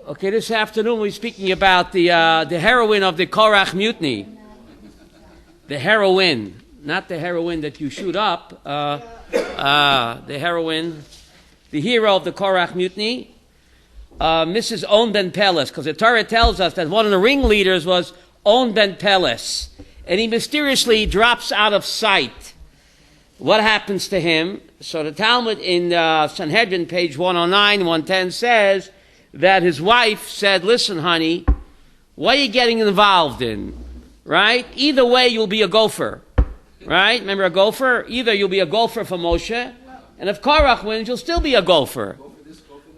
Okay, this afternoon we're speaking about the heroine of the Korach Mutiny. The heroine, not the heroine that you shoot up. The heroine, the hero of the Korach Mutiny, Mrs. On ben Peles, because the Torah tells us that one of the ringleaders was On ben Peles, and he mysteriously drops out of sight. What happens to him? So the Talmud in Sanhedrin, page 109, 110, says that his wife said, listen, honey, what are you getting involved in? Right? Either way, you'll be a gopher. Right? Remember a gopher? Either you'll be a gopher for Moshe, and if Korach wins, you'll still be a gopher.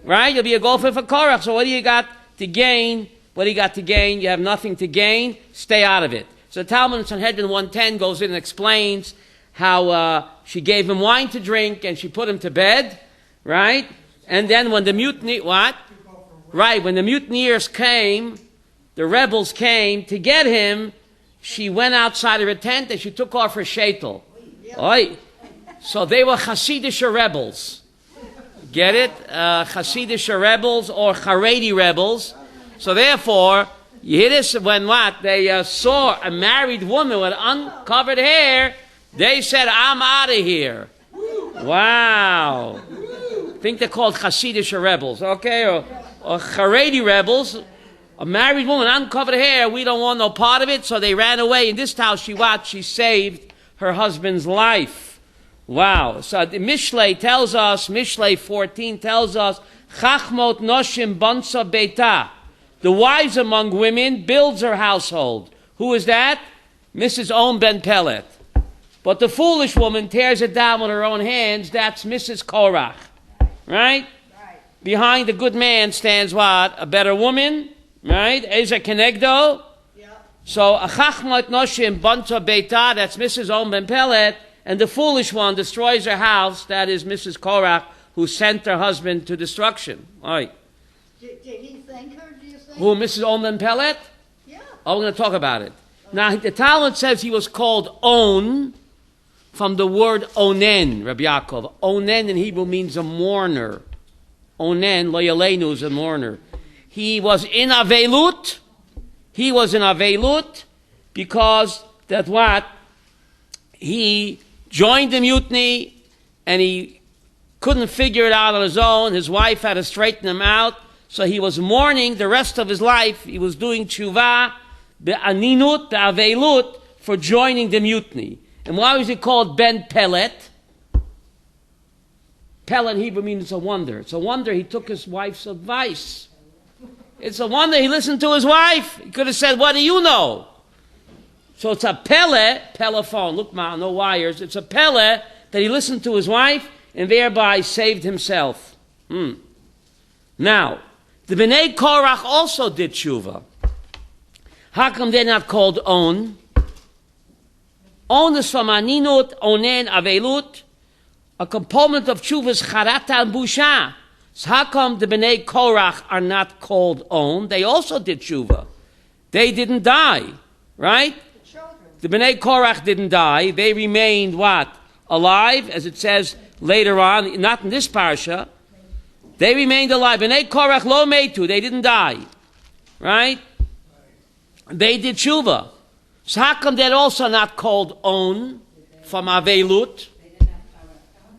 Right? You'll be a gopher for Korach. So what do you got to gain? What do you got to gain? You have nothing to gain. Stay out of it. So the Talmud in Sanhedrin 110 goes in and explains how she gave him wine to drink and she put him to bed. Right? And then when the mutiny, what? Right, when the mutineers came, the rebels came to get him, she went outside of her tent and she took off her sheitel. Oi. So they were Hasidic rebels. Get it? Hasidic rebels or Haredi rebels. So therefore, you hear this when what? They saw a married woman with uncovered hair, they said, I'm out of here. Wow. I think they're called Hasidic rebels, okay? Or Haredi rebels, a married woman, uncovered hair, we don't want no part of it, so they ran away. In this house, she saved her husband's life. Wow. So the Mishlei tells us, Mishlei 14 tells us, Chachmot noshim bansa beita. The wise among women builds her household. Who is that? Mrs. On ben Pelet. But the foolish woman tears it down with her own hands. That's Mrs. Korach. Right? Behind the good man stands what? A better woman, right? Eza Kenegdo. So, a chachmat noshim banta beita, that's Mrs. On ben Pelet, and the foolish one destroys her house, that is Mrs. Korach, who sent her husband to destruction. All right. Did he thank her, do you think? Who, Mrs. On ben Pelet? Yeah. Oh, we're going to talk about it. Now, the Talmud says he was called On from the word Onen, Rabbi Yaakov. Onen in Hebrew means a mourner. Onen, lo yaleinu, is a mourner. He was in Avelut. He was in Avelut because that what? He joined the mutiny and he couldn't figure it out on his own. His wife had to straighten him out. So he was mourning the rest of his life. He was doing tshuva, be'aninut, be'avelut, for joining the mutiny. And why was he called Ben Pelet? Pelet in Hebrew means a wonder. It's a wonder he took his wife's advice. It's a wonder he listened to his wife. He could have said, what do you know? So it's a telephone. Look, ma, no wires. It's a that he listened to his wife and thereby saved himself. Now, the Bnei Korach also did tshuva. How come they're not called On? On is from Aninut, Onen, Avelut. A component of tshuva is charata and busha. So how come the Bnei Korach are not called On? They also did tshuva. They didn't die, right? The Bnei Korach didn't die. They remained what? Alive, as it says later on, not in this parsha. They remained alive. Bnei Korach lo metu. They didn't die, right? They did tshuva. So how come they're also not called On from Avelut?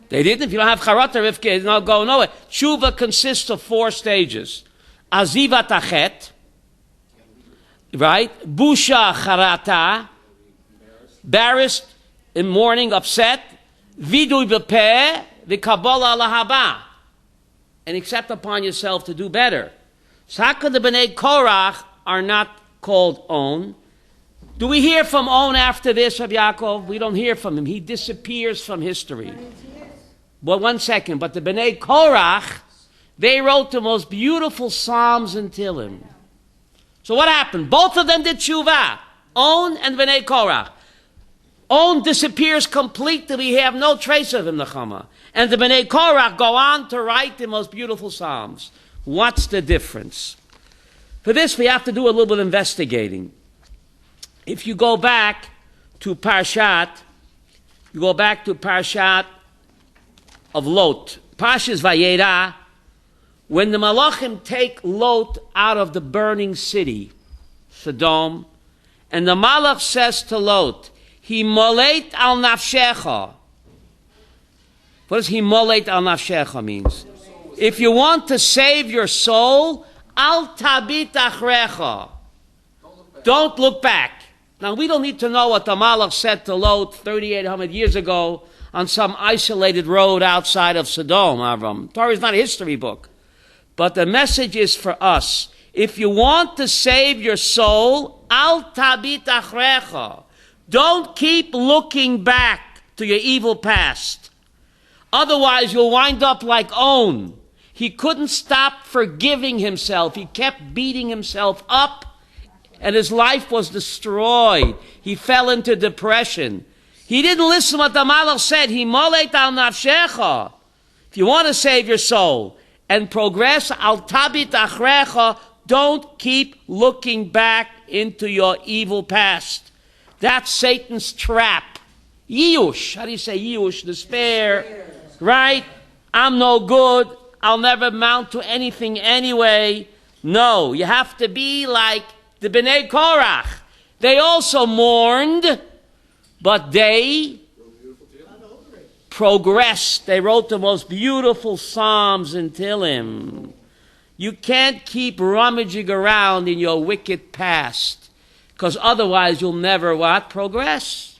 They didn't. If you don't have charata, Rivka, it's not going nowhere. Tshuva consists of 4 stages. Azivat achet, right? Busha charata, embarrassed, in mourning, upset. Vidui bepeh, v'kabbalah lahaba, and accept upon yourself to do better. So how come the Bnei Korach are not called On? Do we hear from On after this, Rabbi Yaakov? We don't hear from him. He disappears from history. But one second, but the Bnei Korach, they wrote the most beautiful Psalms in Tehillim. So what happened? Both of them did tshuva, On and Bnei Korach. On disappears completely. We have no trace of him, Nechama. And the Bnei Korach go on to write the most beautiful Psalms. What's the difference? For this, we have to do a little bit of investigating. If you go back to Parshat of Lot, Parshas Vayera, When the Malachim take Lot out of the burning city, Sodom, and the Malach says to Lot, He moleit al nafshecha. What does he moleit al nafshecha means? If you want to save your soul, al tabit achrecha. Don't look back. Now, we don't need to know what the Malach said to Lot 3,800 years ago on some isolated road outside of Sodom, Avram. Torah is not a history book. But the message is for us. If you want to save your soul, al tabit achrecha. Don't keep looking back to your evil past. Otherwise, you'll wind up like On. He couldn't stop forgiving himself. He kept beating himself up, and his life was destroyed. He fell into depression. He didn't listen to what the Malach said. He moleit al nafshecha. If you want to save your soul and progress, al tabit achrecha, don't keep looking back into your evil past. That's Satan's trap. Yiyush. How do you say yiyush? Despair. Right? I'm no good. I'll never amount to anything anyway. No, you have to be like the Bnei Korach. They also mourned, but they progressed. They wrote the most beautiful psalms in Tehillim. You can't keep rummaging around in your wicked past, because otherwise you'll never what? Progress.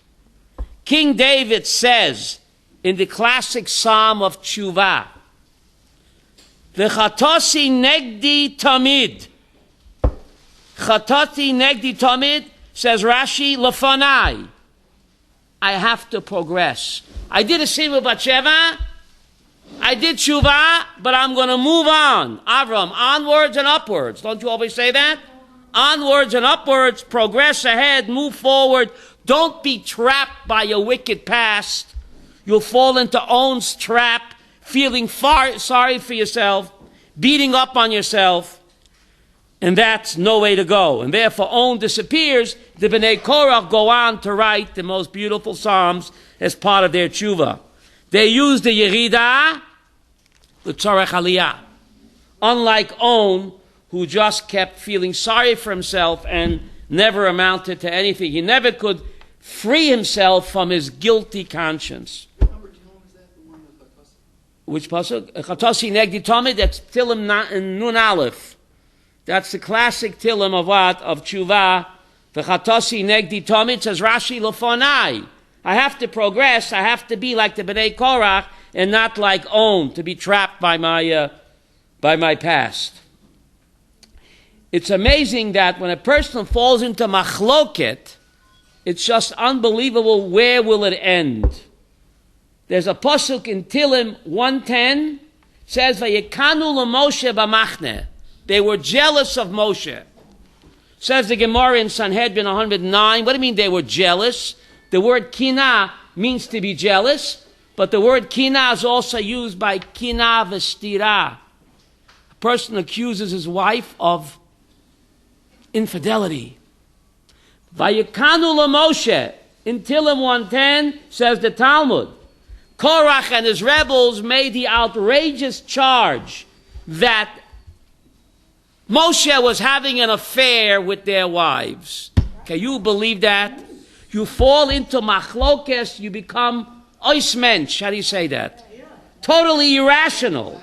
King David says in the classic Psalm of Tshuva, V'chatasi negdi tamid. Chatati negdi tamid, says Rashi, lefanai. I have to progress. I did a sin with Bathsheba. I did tshuva, but I'm going to move on. Avram, onwards and upwards. Don't you always say that? Onwards and upwards, progress ahead, move forward. Don't be trapped by your wicked past. You'll fall into On's trap, feeling sorry for yourself, beating up on yourself, and that's no way to go. And therefore, On disappears. The Bnei Korach go on to write the most beautiful psalms as part of their tshuva. They use the Yerida, the Tzorech Aliyah. Unlike On, who just kept feeling sorry for himself and never amounted to anything. He never could free himself from his guilty conscience. Which pasuk? Chatasi negdi tamid. That's Tillim Nun Aleph. That's the classic Tillim of what? Of Tshuva. The Chatasi negdi tamid, says Rashi, lefonai. I have to progress. I have to be like the Bnei Korach and not like On, to be trapped by my past. It's amazing that when a person falls into machloket, it's just unbelievable. Where will it end? There's a pasuk in Tehillim 110, says, Vayekanu l'Moshe b'machne. They were jealous of Moshe. Says the Gemara in Sanhedrin 109. What do you mean they were jealous? The word kina means to be jealous, but the word kina is also used by kina v'stira. A person accuses his wife of infidelity. Vayekanu l'Moshe. In Tehillim 110, says the Talmud, Korach and his rebels made the outrageous charge that Moshe was having an affair with their wives. Can you believe that? You fall into machlokes, you become oismensch. How do you say that? Totally irrational.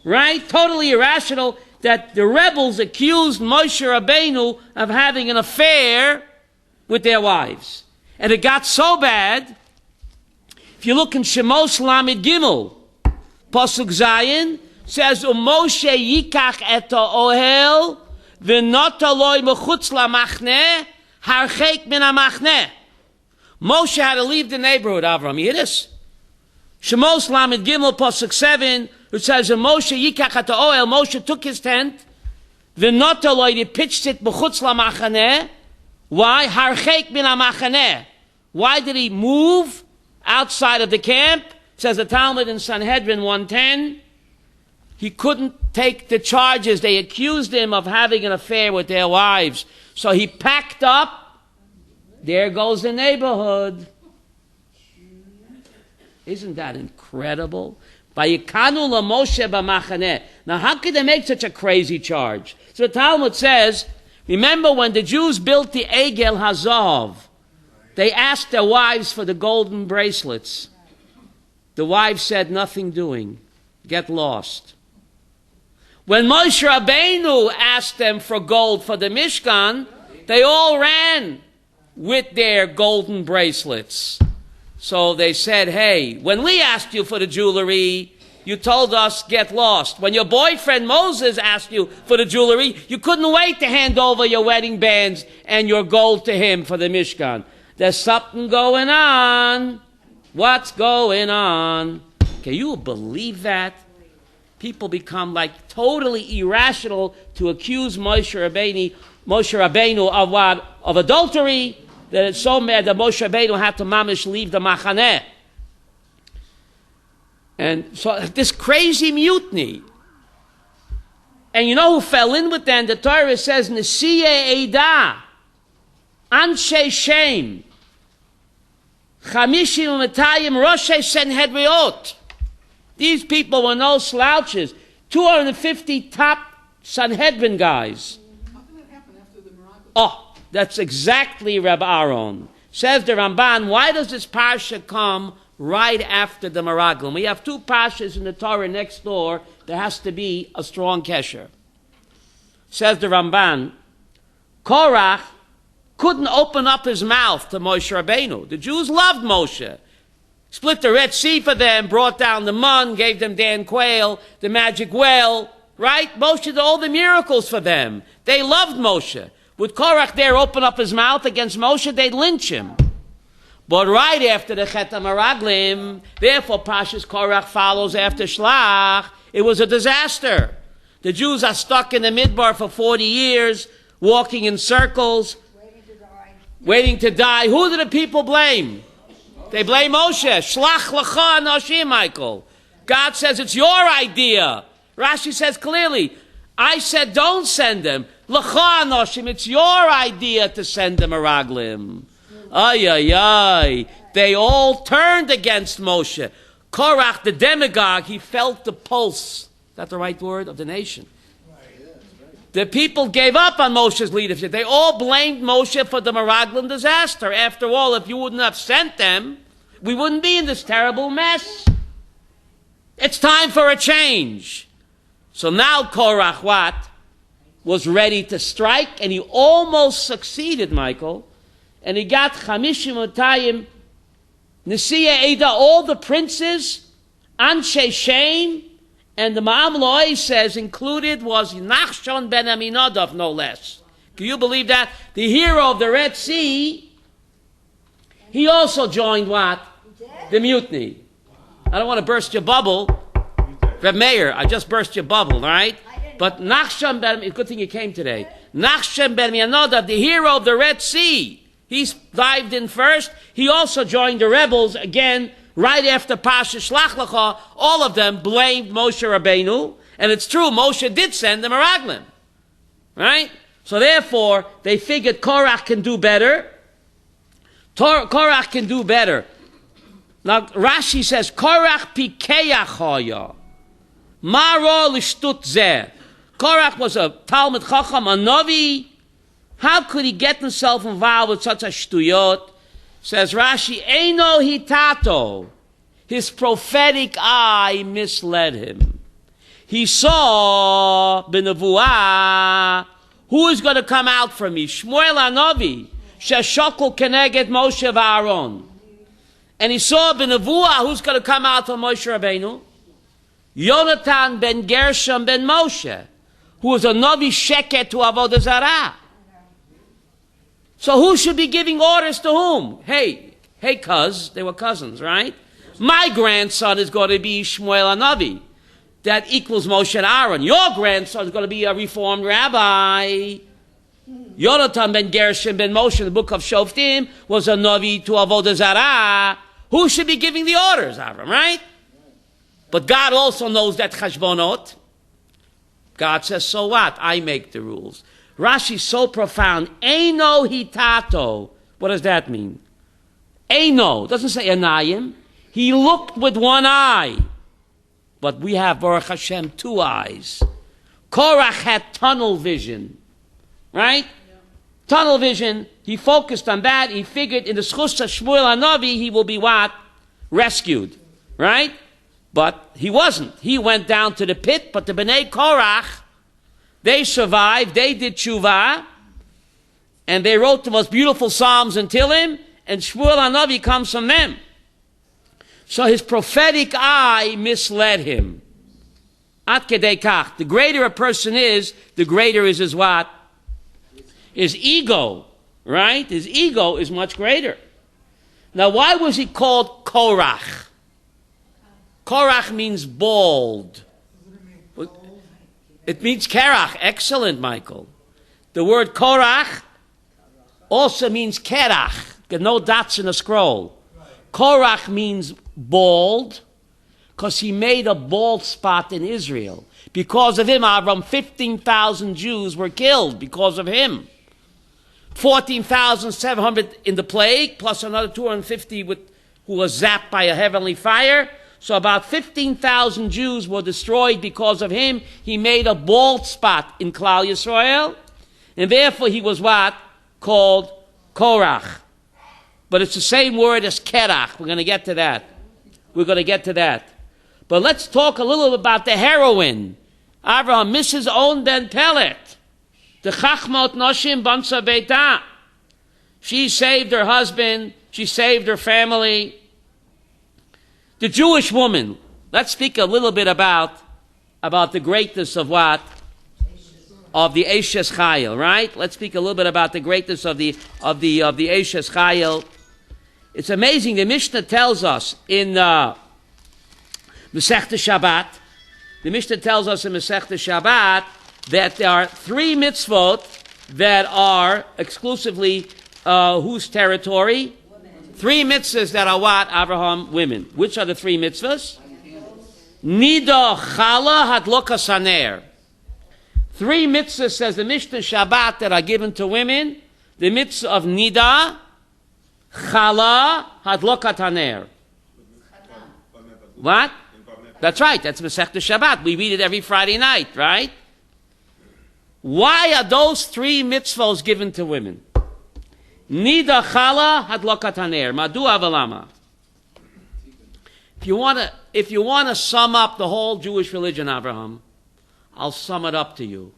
Right? Totally irrational that the rebels accused Moshe Rabbeinu of having an affair with their wives. And it got so bad, if you look in Shemos Lamed Gimel, Pasuk Zayin, says, Moshe yikach et ha'ohel, v'not aloi mechutz lamachne, harcheik min ha'machne. Moshe had to leave the neighborhood, Avram. You hear this? Shemos Lamed Gimel, Pasuk 7, it says, Moshe yikach et ha'ohel, Moshe took his tent, v'not aloi, he pitched it mechutz lamachne. Why? Harcheik min ha'machne. Why did he move outside of the camp? Says the Talmud in Sanhedrin 110. He couldn't take the charges. They accused him of having an affair with their wives. So he packed up. There goes the neighborhood. Isn't that incredible? Vayikanu LaMoshe b'machaneh. Now, how could they make such a crazy charge? So the Talmud says, remember when the Jews built the Egel Hazav, they asked their wives for the golden bracelets. The wives said, nothing doing. Get lost. When Moshe Rabbeinu asked them for gold for the Mishkan, they all ran with their golden bracelets. So they said, hey, when we asked you for the jewelry, you told us get lost. When your boyfriend Moses asked you for the jewelry, you couldn't wait to hand over your wedding bands and your gold to him for the Mishkan. There's something going on. What's going on? Can you believe that? People become like totally irrational to accuse Moshe Rabbeinu of what? Of adultery, that it's so mad that Moshe Rabbeinu had to mamish leave the machaneh. And so this crazy mutiny. And you know who fell in with them? The Torah says, Nesiye Eidah, Anshe Shem, Chamishim U'Metayim Roshei Sanhedriot. These people were no slouches. 250 top Sanhedrin guys. How can that happen after the miracle? Oh, that's exactly Rabbi Aaron. Says the Ramban, why does this parsha come right after the Meraglim? We have two parshas in the Torah next door. There has to be a strong kesher. Says the Ramban, Korach couldn't open up his mouth to Moshe Rabbeinu. The Jews loved Moshe. Split the Red Sea for them, brought down the mun, gave them Dan Quayle, the magic well, right? Moshe did all the miracles for them. They loved Moshe. Would Korach there open up his mouth against Moshe, they'd lynch him. But right after the Chet HaMeraglim, therefore Pashas Korach follows after Shlach, it was a disaster. The Jews are stuck in the Midbar for 40 years, walking in circles, waiting to die. Who do the people blame? They blame Moshe. Shlach lecha anoshim, Michael. God says it's your idea. Rashi says clearly, I said don't send them. Lecha anoshim, it's your idea to send them a raglim. Ay, ay, ay. They all turned against Moshe. Korach, the demagogue, he felt the pulse. Is that the right word? Of the nation. The people gave up on Moshe's leadership. They all blamed Moshe for the Meraglim disaster. After all, if you wouldn't have sent them, we wouldn't be in this terrible mess. It's time for a change. So now Korach, what? Was ready to strike, and he almost succeeded, Michael. And he got Chamishim Utayim, Nesiya Eidah, all the princes, Anshe Shem, and the Ma'am Lo'i says included was Nachshon ben Aminadab, no less. Can you believe that? The hero of the Red Sea, he also joined what? The mutiny. I don't want to burst your bubble. Reb Meir, I just burst your bubble, all right? But Nachshon ben, good thing you came today. Nachshon ben Aminadab, the hero of the Red Sea, he dived in first. He also joined the rebels again. Right after Pasha Shlach Lecha, all of them blamed Moshe Rabbeinu, and it's true, Moshe did send them a raglim, right? So therefore, they figured Korach can do better. Korach can do better. Now Rashi says, Korach pikeach hoya, maro lishtut zeh. Korach was a Talmud Chacham, a Navi. How could he get himself involved with such a shtuyot? Says Rashi, Eino hitato. His prophetic eye misled him. He saw b'nevuah who is going to come out from me. Shmuel Hanavi, sheshokol keneged Moshe v'Aaron. And he saw b'nevuah who's going to come out from Moshe Rabbeinu. Yonatan ben Gershom ben Moshe, who was a Navi sheket to Avodah Zarah. So who should be giving orders to whom? Hey, cuz, they were cousins, right? My grandson is going to be Shmuel Hanavi. That equals Moshe and Aaron. Your grandson is going to be a reformed rabbi. Yonatan ben Gershom ben Moshe, in the book of Shoftim, was a Navi to Avodah Zarah. Who should be giving the orders, Avram, right? But God also knows that chashbonot. God says, so what? I make the rules. Rashi's so profound. Eino hitato. What does that mean? Eino. Doesn't say anayim. He looked with one eye. But we have, Baruch Hashem, 2 eyes. Korach had tunnel vision, right? Yeah. Tunnel vision. He focused on that. He figured in the Schus of Shmuel HaNavi he will be what? Rescued, right? But he wasn't. He went down to the pit, but the Bnei Korach, they survived, they did tshuva, and they wrote the most beautiful psalms in Tehillim, and Shmuel HaNavi comes from them. So his prophetic eye misled him. At kedei kach. The greater a person is, the greater is his what? His ego, right? His ego is much greater. Now, why was he called Korach? Korach means bald. It means Kerach. Excellent, Michael. The word Korach also means Kerach. Got no dots in a scroll. Korach means bald, because he made a bald spot in Israel. Because of him, Avram, 15,000 Jews were killed because of him. 14,700 in the plague, plus another 250 who was zapped by a heavenly fire. So about 15,000 Jews were destroyed because of him. He made a bald spot in Klal Yisrael, and therefore he was what? Called Korach. But it's the same word as Kerach. We're going to get to that. But let's talk a little about the heroine. Avraham, Mrs. Own Ben Pellet. The Chachmot Noshim Bansa Beita. She saved her husband. She saved her family. The Jewish woman. Let's speak a little bit about the greatness of what? Of the Eshes Chayil, right? Let's speak a little bit about the greatness of the Eshes Chayil. It's amazing. The Mishnah tells us in Masechta Shabbat. The Mishnah tells us in Masechta Shabbat that there are 3 mitzvot that are exclusively whose territory? Women. 3 mitzvahs that are what? Avraham, women. Which are the 3 mitzvahs? Nida Chala Hadloka Saner. 3 mitzvahs, says the Mishnah Shabbat, that are given to women. The mitzvah of Nida, Chala Hadloka Taner. What? That's right. That's Masechta Shabbat. We read it every Friday night, right? Why are those 3 mitzvahs given to women? Nida Chala Hadloka Taner. Madu Avalama. If you want to sum up the whole Jewish religion, Abraham, I'll sum it up to you.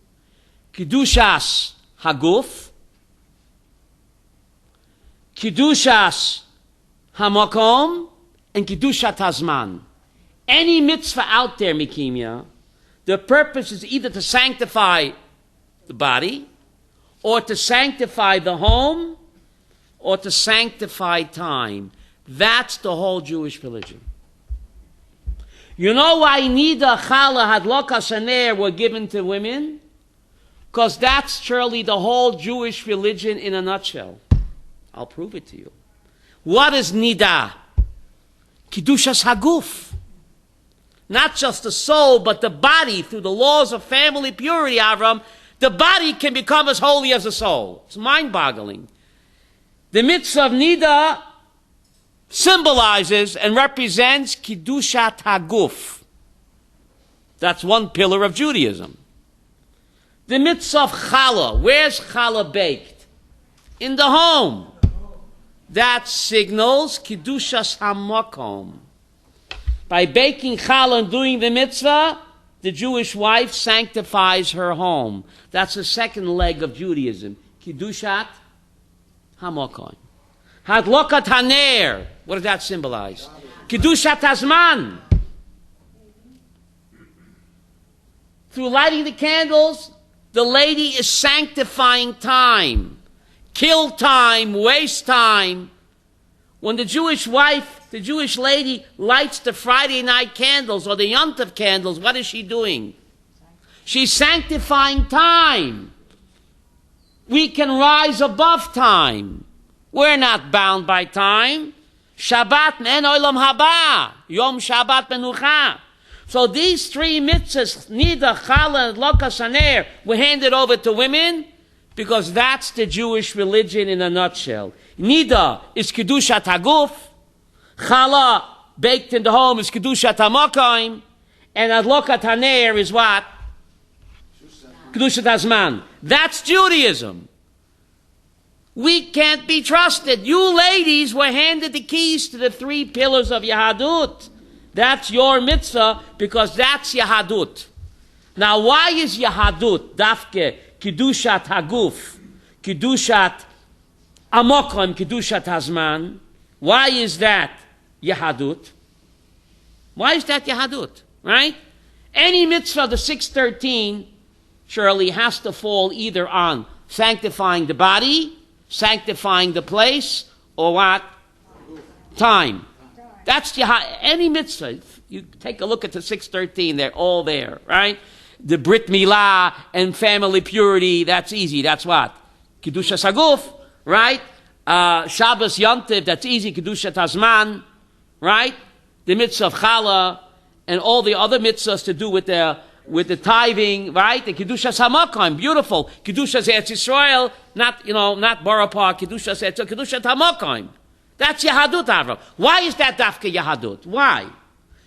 Kedushas Haguf, Kedushas Hamakom, and Kedushat Hazman. Any mitzvah out there, Mikimia, the purpose is either to sanctify the body, or to sanctify the home, or to sanctify time. That's the whole Jewish religion. You know why Nida, Chala, Hadloka, Saner were given to women? Because that's surely the whole Jewish religion in a nutshell. I'll prove it to you. What is Nida? Kedushas Haguf. Not just the soul, but the body, through the laws of family purity, Avram, the body can become as holy as the soul. It's mind-boggling. The mitzvah of Nida symbolizes and represents Kiddushat Haguf. That's one pillar of Judaism. The mitzvah of Challah. Where's Challah baked? In the home. That signals Kiddushas HaMakom. By baking Challah and doing the mitzvah, the Jewish wife sanctifies her home. That's the second leg of Judaism. Kiddushat HaMakom. Hadlokat Haner. What does that symbolize? Kiddushat Hazman. Through lighting the candles, the lady is sanctifying time. Kill time, waste time. When the Jewish wife, the Jewish lady lights the Friday night candles or the Yontif candles, what is she doing? She's sanctifying time. We can rise above time. We're not bound by time. Shabbat men olam haba. Yom Shabbat menucha. So these 3 mitzvahs, Nida, Chala, and Loka Saner, were handed over to women because that's the Jewish religion in a nutshell. Nida is Kedushat Haguf. Chala, baked in the home, is Kedushat HaMakom. And Adlokat Haner is what? Kedushat Hazman. That's Judaism. We can't be trusted. You ladies were handed the keys to the 3 pillars of Yahadut. That's your mitzvah because that's Yahadut. Now, why is Yahadut, Dafke, Kedushat Haguf, Kedushat Amokom, Kedushat Hazman? Why is that Yahadut? Why is that Yahadut? Right? Any mitzvah, the 613, surely has to fall either on sanctifying the body, sanctifying the place, or what? Time. That's any mitzvah. You take a look at the 613, they're all there, right? The Brit Milah and family purity, that's easy. That's what? Kedusha Saguf, right? Shabbos Yontiv, that's easy. Kedusha Tazman, right? The mitzvah of Chala, and all the other mitzvahs to do with the tithing, right? The Kedusha Hamakom, beautiful. Kedusha Eretz Yisrael, not Barapah, Kedusha Hamakom. That's Yahadut, Avram. Why is that Dafka Yahadut? Why?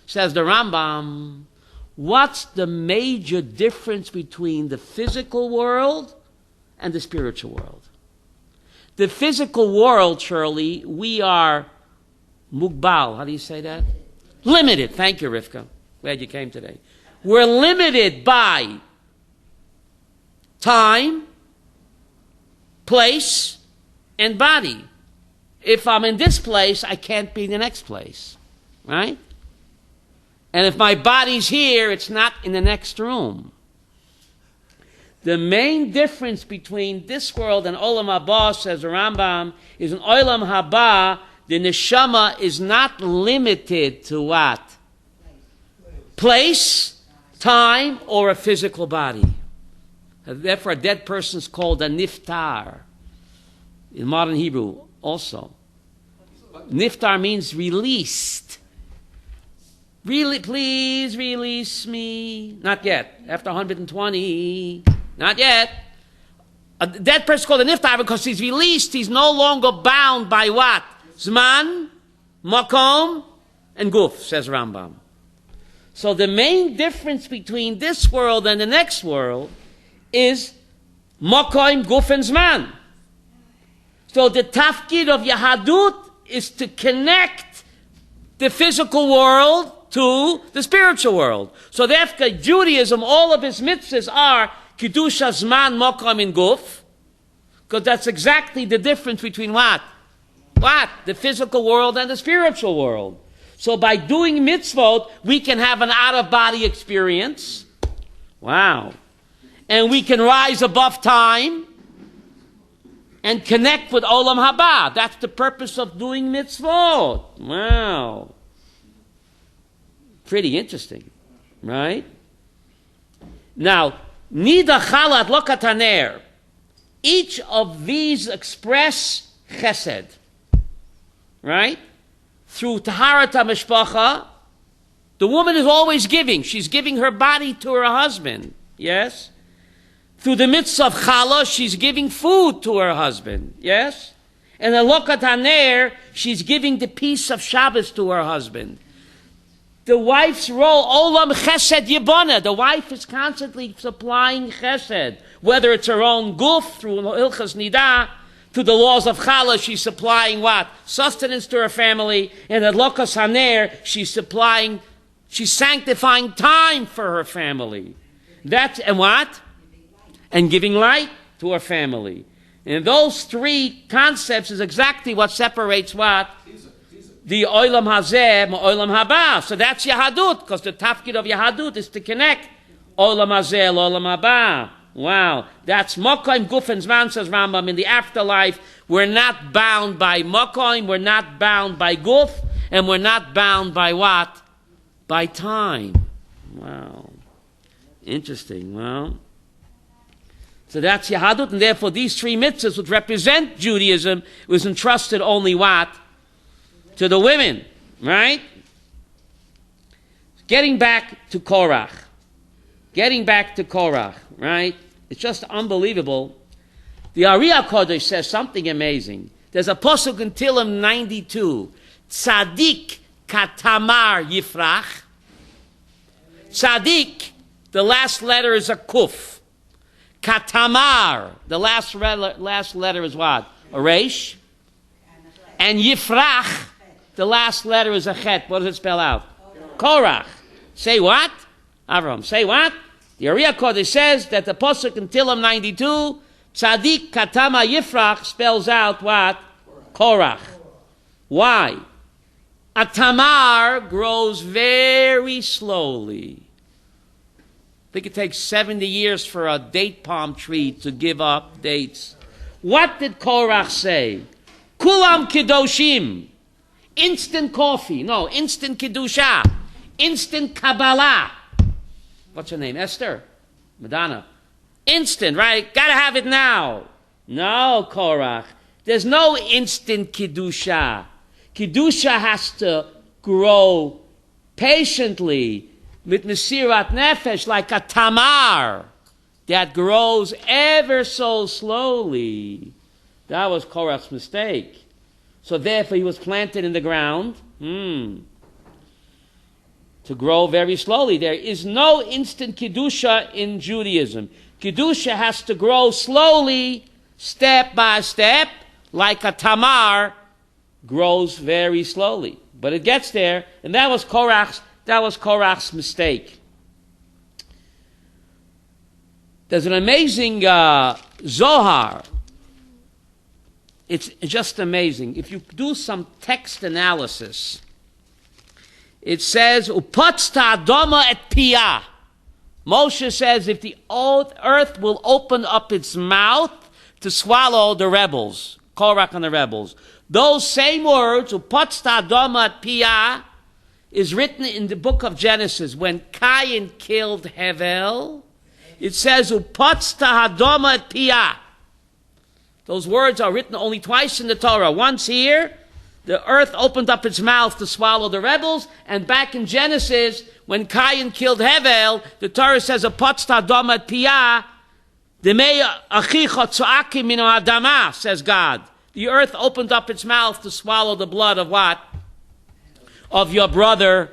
Says the Rambam, what's the major difference between the physical world and the spiritual world? The physical world, Shirley, we are mugbal. How do you say that? Limited. Thank you, Rivka. Glad you came today. We're limited by time, place, and body. If I'm in this place, I can't be in the next place, right? And if my body's here, it's not in the next room. The main difference between this world and Olam Haba, says the Rambam, is in Olam Haba, the neshama is not limited to what? Place, time, or a physical body. Therefore, a dead person is called a niftar in modern Hebrew also. Niftar means released. Really, please release me. Not yet. After 120. Not yet. A dead person is called a niftar because he's released. He's no longer bound by what? Zman, makom, and guf, says Rambam. So the main difference between this world and the next world is makom, guf, and zman. So the tafkid of Yahadut is to connect the physical world to the spiritual world. So therefore, Judaism, all of its mitzvahs are Kedusha, Zman, Mokom, and Guf, because that's exactly the difference between what? What? The physical world and the spiritual world. So by doing mitzvot, we can have an out-of-body experience. Wow. And we can rise above time and connect with Olam Haba. That's the purpose of doing mitzvot. Wow. Pretty interesting, right? Now, Nida Chalat Lokataner. Each of these express chesed, right? Through Taharat HaMishpacha, the woman is always giving. She's giving her body to her husband, yes? Through the mitzvah of Chala, she's giving food to her husband, yes? And in Lokat HaNer, she's giving the peace of Shabbos to her husband. The wife's role, Olam Chesed Yibana. The wife is constantly supplying Chesed, whether it's her own guf through Ilchas Nidah, to the laws of Chala, she's supplying what? Sustenance to her family. And at Lokas Haner, she's sanctifying time for her family. And what? And giving light to her family. And those 3 concepts is exactly what separates what? The Olam Hazeh, Olam Haba. So that's Yahadut, because the tafkid of Yahadut is to connect Olam Hazeh, Olam Haba. Wow. That's Mokoim, Guf, and Zman, says Rambam. In the afterlife, we're not bound by Mokoim, we're not bound by Guf, and we're not bound by what? By time. Wow. Interesting. Well, so that's Yahadut, and therefore these 3 mitzvahs, which represent Judaism, was entrusted only what? To the women, right? Getting back to Korach, right? It's just unbelievable. The Ariyah Kodesh says something amazing. There's a pasuk in Tehillim 92. Tzadik katamar yifrach. Tzadik, the last letter is a kuf. Katamar, the last letter is what? A resh. And Yifrach, the last letter is a chet. What does it spell out? Korach. Say what? Avram, say what? The Ariya Kodesh says that the Pasuk in Tilim 92, Tzadik Katama Yifrach spells out what? Korach. Why? A tamar grows very slowly. I think it takes 70 years for a date palm tree to give up dates. What did Korach say? Kulam Kedoshim. Instant coffee. No, instant Kedusha. Instant Kabbalah. What's her name? Esther? Madonna. Instant, right? Gotta have it now. No, Korach. There's no instant Kedusha. Kedusha has to grow patiently with Mesirat Nefesh like a tamar that grows ever so slowly. That was Korach's mistake. So therefore he was planted in the ground to grow very slowly. There is no instant Kedusha in Judaism. Kedusha has to grow slowly, step by step, like a tamar grows very slowly. But it gets there, and that was Korach's mistake. There's an amazing Zohar. It's just amazing. If you do some text analysis, it says, Upatzta Adoma et Piyah. Moshe says, if the earth will open up its mouth to swallow the rebels, Korach and the rebels. Those same words, Upatzta Adoma et Piyah, is written in the book of Genesis. When Cain killed Hevel, it says, Upatzta Adoma et Piyah. Those words are written only twice in the Torah. Once here, the earth opened up its mouth to swallow the rebels, and back in Genesis, when Cain killed Hevel, the Torah says, Upatzta Adoma et Piyah, Demei achicha tzoakim min ha'adama, says God. The earth opened up its mouth to swallow the blood of what? Of your brother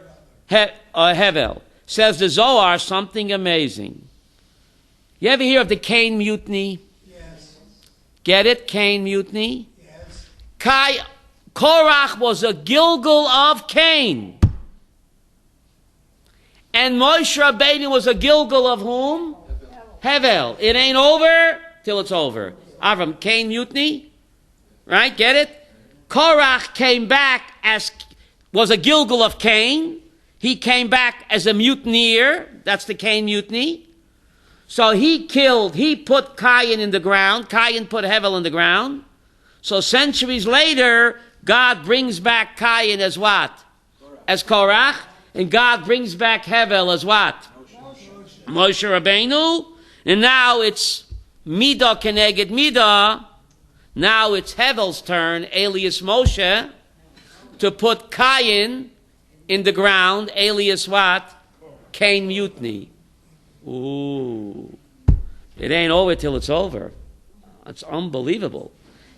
Hevel. Says the Zohar, something amazing. You ever hear of the Cain Mutiny? Yes. Get it? Cain Mutiny? Yes. Korach was a Gilgal of Cain. And Moshe Rabbeinu was a Gilgal of whom? Hevel. It ain't over till it's over. Avram, Cain Mutiny? Right? Get it? Korach came back was a Gilgal of Cain. He came back as a mutineer. That's the Cain Mutiny. So he put Cain in the ground. Cain put Hevel in the ground. So centuries later, God brings back Cain as what? As Korach. And God brings back Hevel as what? Moshe Rabbeinu. And now it's Midah keneged Midah. Now it's Hevel's turn, alias Moshe, to put Cain in the ground, alias what? Cain Mutiny. Ooh. It ain't over till it's over. It's unbelievable.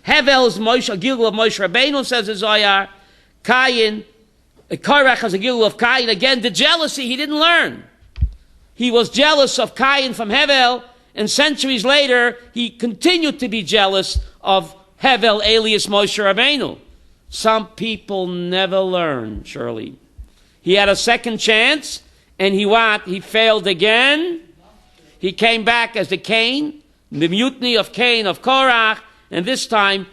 Hevel's Moshe, a Gilgal of Moshe Rabbeinu, says the Zohar. Korach has a Gilgal of Cain. Again, the jealousy, he didn't learn. He was jealous of Cain from Hevel, and centuries later, he continued to be jealous of Hevel, alias Moshe Rabbeinu. Some people never learn, Shirley. He had a second chance, and he failed again. He came back as the mutiny of Cain of Korach, and this time,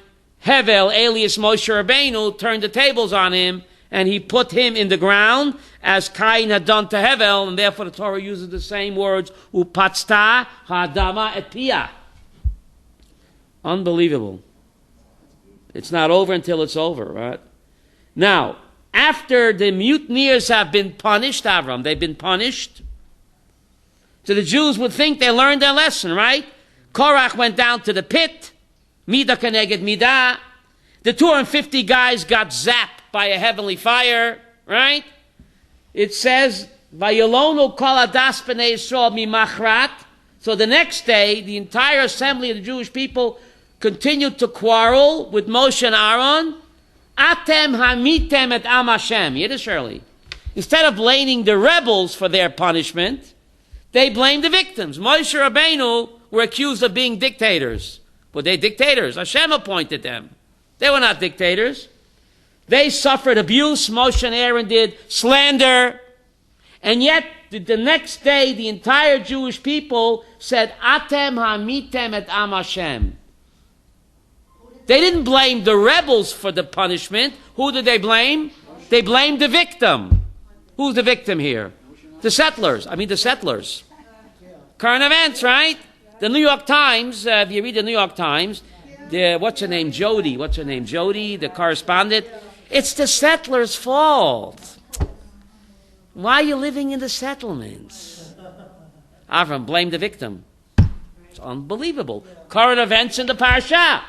Hevel, alias Moshe Rabbeinu, turned the tables on him, and he put him in the ground, as Cain had done to Hevel, and therefore the Torah uses the same words, Upatzta ha'adama et piyah. Unbelievable. It's not over until it's over, right? Now, after the mutineers have been punished, Avram, they've been punished, so the Jews would think they learned their lesson, right? Korach went down to the pit, Midah keneged Midah. The 250 guys got zapped by a heavenly fire, right? It says, Vayolonu kol hadas b'nei Yisrael mimachrat. So the next day, the entire assembly of the Jewish people continued to quarrel with Moshe and Aaron. Atem hamitem et am Hashem. Yiddish early. Instead of blaming the rebels for their punishment, they blamed the victims. Moshe Rabbeinu were accused of being dictators. Were they dictators? Hashem appointed them. They were not dictators. They suffered abuse. Moshe and Aaron did slander. And yet, the next day, the entire Jewish people said, Atem hamitem et am Hashem. They didn't blame the rebels for the punishment. Who did they blame? They blamed the victim. Who's the victim here? The settlers. Current events, right? The New York Times, if you read the New York Times, what's her name? Jody, the correspondent. It's the settlers' fault. Why are you living in the settlements? Avram, blame the victim. It's unbelievable. Current events in the parasha.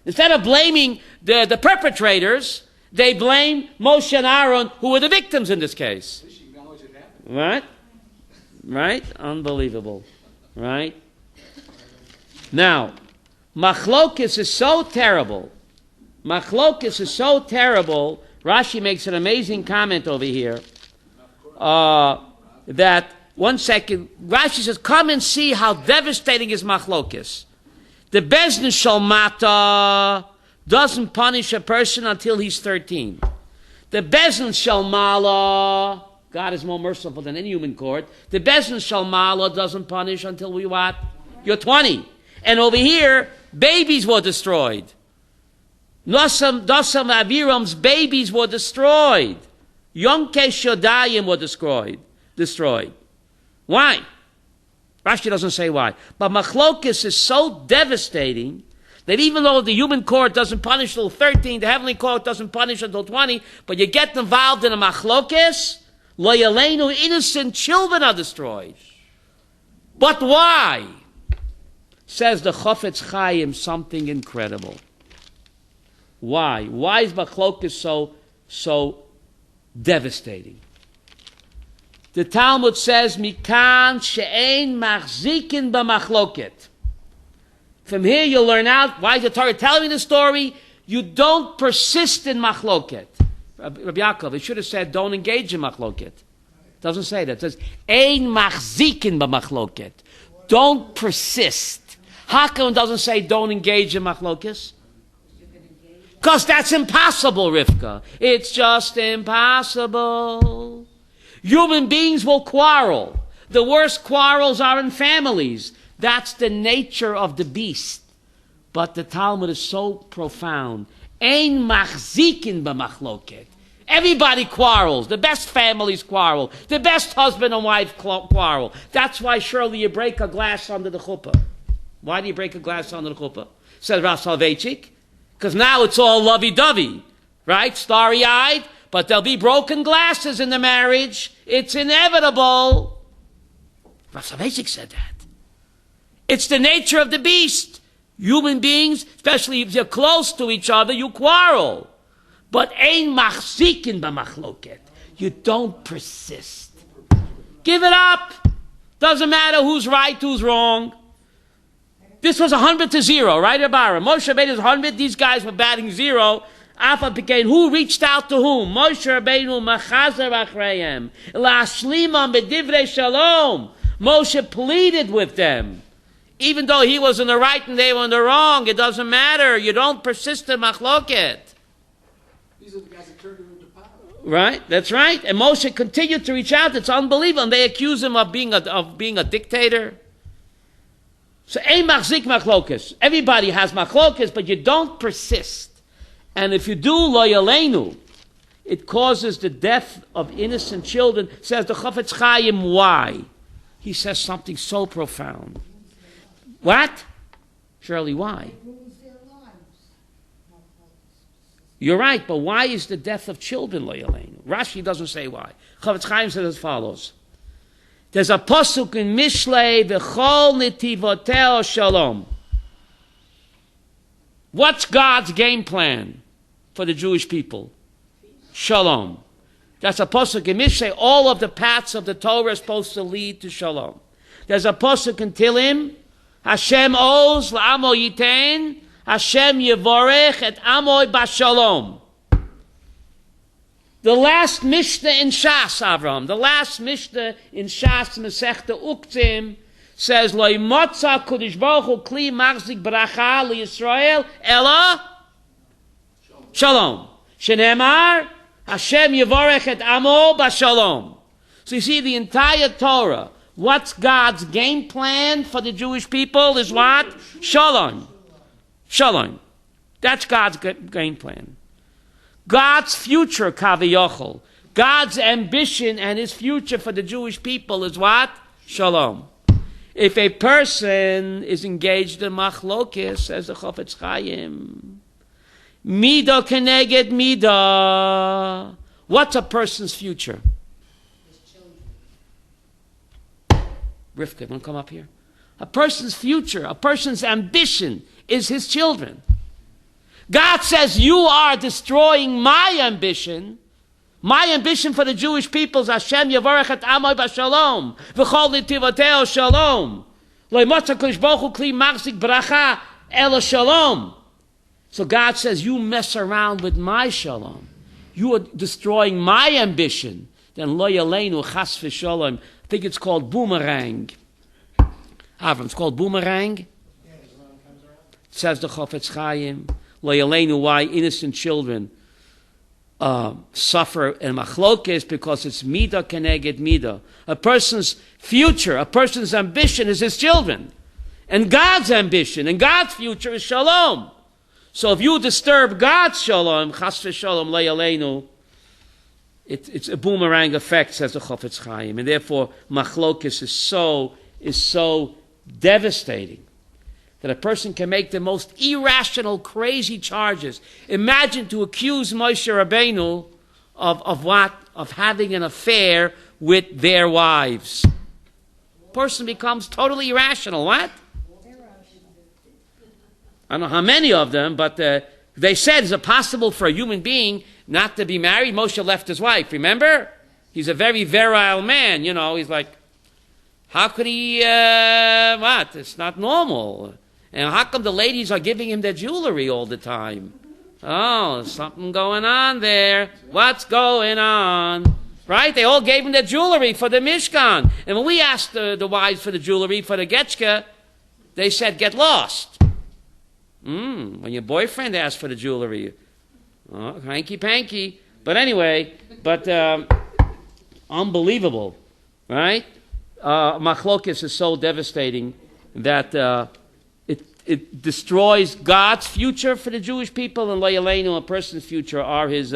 Instead of blaming the perpetrators, they blame Moshe and Aaron, who were the victims in this case. Right? Unbelievable. Right? Now, machlokes is so terrible. Rashi makes an amazing comment over here. That, one second, Rashi says, come and see how devastating is machlokes. The Bezdin Shalmata doesn't punish a person until he's 13. The Bezdin Shalmala, God is more merciful than any human court. The Bezdin Shalmala doesn't punish until we what? You're 20. And over here, babies were destroyed. Dasam Aviram's babies were destroyed. Yonke Shodayim were destroyed. Why? Rashi doesn't say why. But machlokes is so devastating that even though the human court doesn't punish until 13, the heavenly court doesn't punish until 20, but you get involved in a machlokes, lo yaleinu, innocent children are destroyed. But why? Says the Chofetz Chaim something incredible. Why? Why is machlokes so devastating? The Talmud says, Mikan she'ein machzikin b'machloket. From here you'll learn out, why is the Torah telling me the story? You don't persist in machloket. Rabbi Yaakov, it should have said, don't engage in machloket. It doesn't say that. It says, ein machzikin b'machloket. Don't persist. How come it doesn't say, don't engage in machlokes? Because that's impossible, Rivka. It's just impossible. Human beings will quarrel. The worst quarrels are in families. That's the nature of the beast. But the Talmud is so profound. Ein machzikin b'machloket. Everybody quarrels. The best families quarrel. The best husband and wife quarrel. That's why surely you break a glass under the chuppah. Why do you break a glass under the chuppah? Says Rav Soloveitchik. Because now it's all lovey-dovey. Right? Starry-eyed. But there'll be broken glasses in the marriage. It's inevitable. Rav Soloveitchik said that. It's the nature of the beast. Human beings, especially if you're close to each other, you quarrel. But ein machzikin b'machloket. You don't persist. Give it up. Doesn't matter who's right, who's wrong. This was 100-0, right, Rabbi? Moshe Rabbeinu's 100. These guys were batting 0. Alpha became who reached out to whom? Moshe Rabbeinu machazer achreihem la'ashlimam b'divrei shalom. Moshe pleaded with them. Even though he was in the right and they were in the wrong, it doesn't matter. You don't persist in machloket. These are the guys that turned him into power. Right, that's right. And Moshe continued to reach out. It's unbelievable. And they accuse him of being a dictator. So, ein machzik machlokes. Everybody has machlokes, but you don't persist. And if you do lo yaleinu, it causes the death of innocent children. Says the Chofetz Chaim, why? He says something so profound. What? Shirley, why? You're right, but why is the death of children lo yaleinu? Rashi doesn't say why. Chofetz Chaim says as follows. There's a pasuk in Mishlei, v'chol netivoteo shalom. What's God's game plan for the Jewish people? Shalom. That's a pasuk in Mishlei. All of the paths of the Torah are supposed to lead to shalom. There's a pasuk in Tilim. Hashem oz la'amo yitein. Hashem yevorech et amoy bashalom. The last Mishnah in Shas, Avram, the last Mishnah in Shas, Masechta Uktim, says, Lo yimotza Kodesh Baruch Hu kli machzik bracha liYisrael, ela shalom. Shenemar, Hashem yivorech et amo b'shalom. So you see the entire Torah. What's God's game plan for the Jewish people is what? Shalom. Shalom. That's God's game plan. God's future, Kaviyochel. God's ambition and his future for the Jewish people is what? Shalom. If a person is engaged in machlokes, says the Chofetz Chaim, Mida keneged Mida. What's a person's future? Rivka, want to come up here? A person's future, a person's ambition is his children. God says, you are destroying my ambition. My ambition for the Jewish people is Hashem Yavarech et Amoy B'Shalom. V'chol Nitivoteo Shalom. Lo yimotza Kodesh Baruch Hu kli machzik bracha ela Shalom. So God says, you mess around with my Shalom. You are destroying my ambition. Then Lo Yaleinu Chas V'Shalom. I think it's called boomerang. Avram, it's called boomerang. It says the Chofetz Chaim. Lo Yaleinu, why innocent children suffer in machlokes, because it's mida keneged mida. A person's future, a person's ambition is his children. And God's ambition and God's future is shalom. So if you disturb God's shalom, chas v'shalom lo yaleinu, it's a boomerang effect, says the Chofetz Chaim. And therefore, machlokes is so devastating that a person can make the most irrational, crazy charges. Imagine to accuse Moshe Rabbeinu of what? Of having an affair with their wives. Person becomes totally irrational. What? I don't know how many of them, but they said, is it possible for a human being not to be married? Moshe left his wife, remember? He's a very virile man, he's like, how could he, what? It's not normal. And how come the ladies are giving him their jewelry all the time? Oh, there's something going on there. What's going on? Right? They all gave him their jewelry for the Mishkan. And when we asked the wives for the jewelry, for the Getchka, they said, get lost. When your boyfriend asked for the jewelry, oh, hanky-panky. But anyway, unbelievable. Right? Machlokes is so devastating that it destroys God's future for the Jewish people, and Lo Yaleinu, a person's future, are his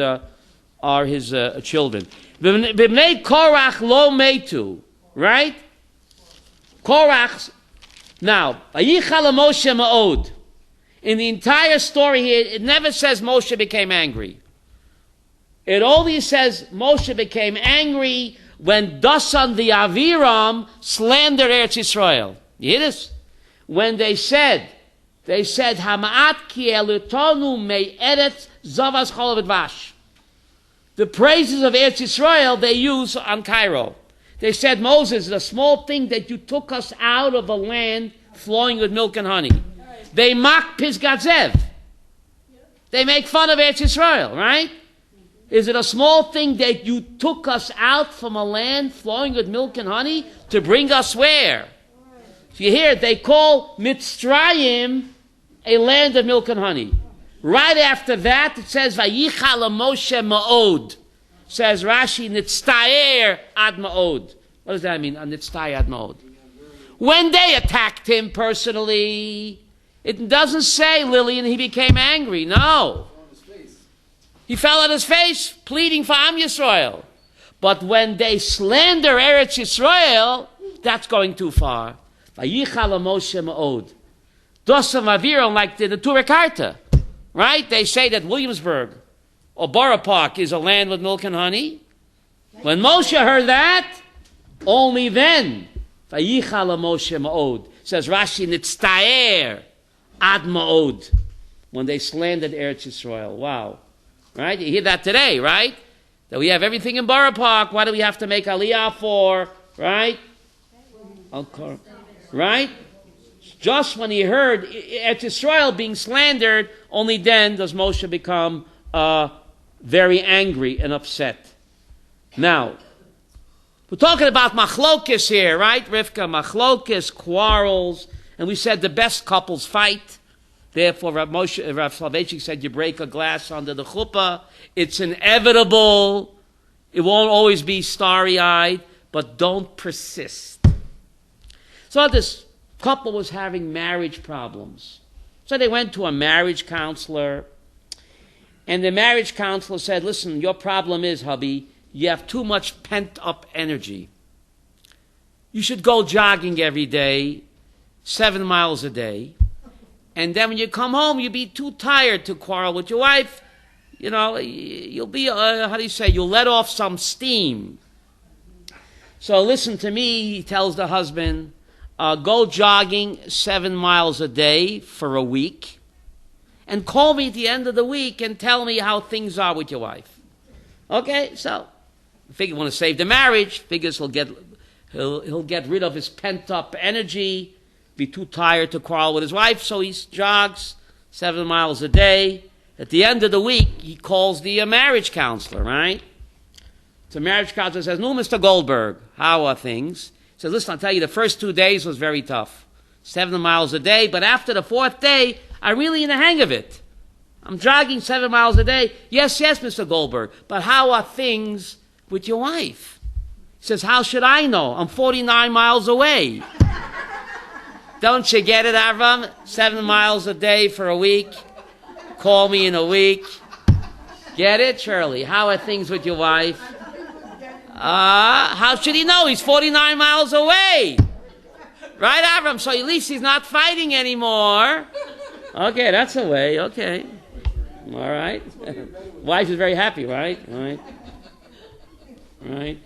children. B'nei Korach lo metu, right? Korach. Now, Vayichal Moshe ma'od. In the entire story here, it never says Moshe became angry. It only says Moshe became angry when Dasan the Aviram slandered Eretz Yisrael. You hear this? When they said, Hama'at ki elutonu me eretz zavas cholav vash. The praises of Eretz Yisrael they use on Cairo. They said, Moses, the small thing that you took us out of a land flowing with milk and honey. They mock Pisgat Zev. They make fun of Eretz Yisrael, right? Is it a small thing that you took us out from a land flowing with milk and honey to bring us where? So you hear, they call Mitzrayim a land of milk and honey. Right after that, it says, Vayichal Moshe ma'od. Says Rashi, Nitztayer ad ma'od. What does that mean, Nitztayer ad ma'od? When they attacked him personally, it doesn't say, Lillian, he became angry. No. He fell on his face, pleading for Am Yisrael. But when they slander Eretz Yisrael, that's going too far. Vayichal Moshe ma'od. Dosam Aviram, like the Turek Karta, right? They say that Williamsburg or Borough Park is a land with milk and honey. When Moshe heard that, only then, Vayichal Moshe ma'od. Says Rashi, Nitztaer ad ma'od. When they slandered Eretz Yisrael. Wow. Right? You hear that today, right? That we have everything in Borough Park. Why do we have to make Aliyah for? Right? Right? Just when he heard Eretz Yisrael being slandered, only then does Moshe become very angry and upset. Now, we're talking about machlokes here, right, Rivka? Machlokes, quarrels, and we said the best couples fight. Therefore, Rav Soloveitchik said you break a glass under the chuppah. It's inevitable. It won't always be starry-eyed, but don't persist. So this couple was having marriage problems. So they went to a marriage counselor, and the marriage counselor said, listen, your problem is, hubby, you have too much pent-up energy. You should go jogging every day, 7 miles a day, and then when you come home, you'll be too tired to quarrel with your wife. You know, you'll be, you'll let off some steam. So listen to me, he tells the husband, go jogging 7 miles a day for a week, and call me at the end of the week and tell me how things are with your wife. Okay, so figure want to save the marriage, figures he'll get rid of his pent-up energy, be too tired to quarrel with his wife, so he jogs 7 miles a day. At the end of the week, he calls the marriage counselor, right? The marriage counselor says, no, Mr. Goldberg, how are things? He says, listen, I'll tell you, the first 2 days was very tough. 7 miles a day, but after the 4th day, I'm really in the hang of it. I'm jogging 7 miles a day. Yes, Mr. Goldberg, but how are things with your wife? He says, how should I know? I'm 49 miles away. Don't you get it, Avram? 7 miles a day for a week. Call me in a week. Get it, Shirley? How are things with your wife? How should he know? He's 49 miles away. Right, Avram? So at least he's not fighting anymore. Okay, that's a way. Okay. All right. Wife is very happy, right? Right.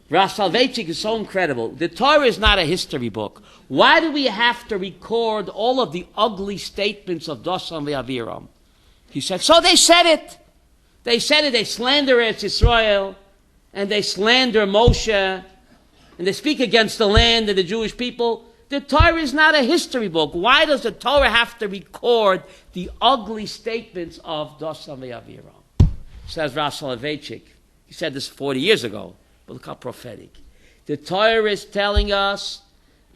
Rav Soloveitchik is so incredible. The Torah is not a history book. Why do we have to record all of the ugly statements of Dosan ve'Aviram? He said, so they said it. They slander Eretz Yisrael, and they slander Moshe, and they speak against the land and the Jewish people. The Torah is not a history book. Why does the Torah have to record the ugly statements of Dosan ve'Aviram? Says Rav Soloveitchik. He said this 40 years ago. But look how prophetic. The Torah is telling us